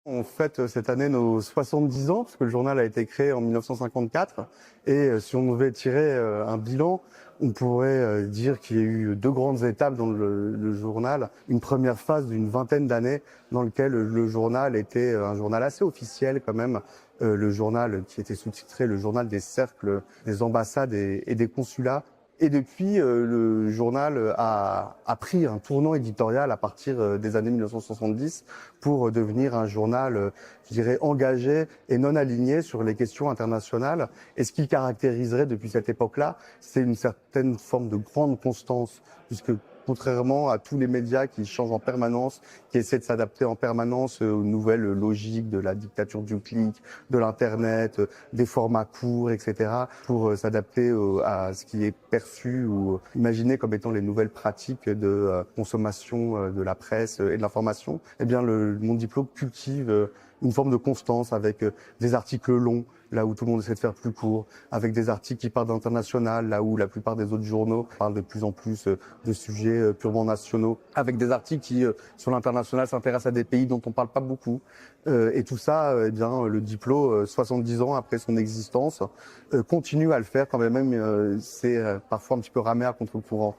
On fête cette année nos 70 ans, parce que le journal a été créé en 1954. Et si on devait tirer un bilan, on pourrait dire qu'il y a eu deux grandes étapes dans le journal. Une première phase d'une vingtaine d'années dans laquelle le journal était un journal assez officiel quand même. Le journal qui était sous-titré le journal des cercles, des ambassades et des consulats. Et depuis, le journal a pris un tournant éditorial à partir des années 1970 pour devenir un journal, je dirais, engagé et non aligné sur les questions internationales. Et ce qui caractériserait depuis cette époque-là, c'est une certaine forme de grande constance, puisque contrairement à tous les médias qui changent en permanence, qui essaient de s'adapter en permanence aux nouvelles logiques de la dictature du clic, de l'Internet, des formats courts, etc., pour s'adapter à ce qui est perçu ou imaginé comme étant les nouvelles pratiques de consommation de la presse et de l'information, eh bien le Monde Diplo cultive une forme de constance avec des articles longs, là où tout le monde essaie de faire plus court, avec des articles qui parlent d'international, là où la plupart des autres journaux parlent de plus en plus de sujets purement nationaux, avec des articles qui, sur l'international, s'intéressent à des pays dont on parle pas beaucoup. Et tout ça, eh bien, le Diplo, 70 ans après son existence, continue à le faire quand même, c'est parfois un petit peu ramé à contre-courant.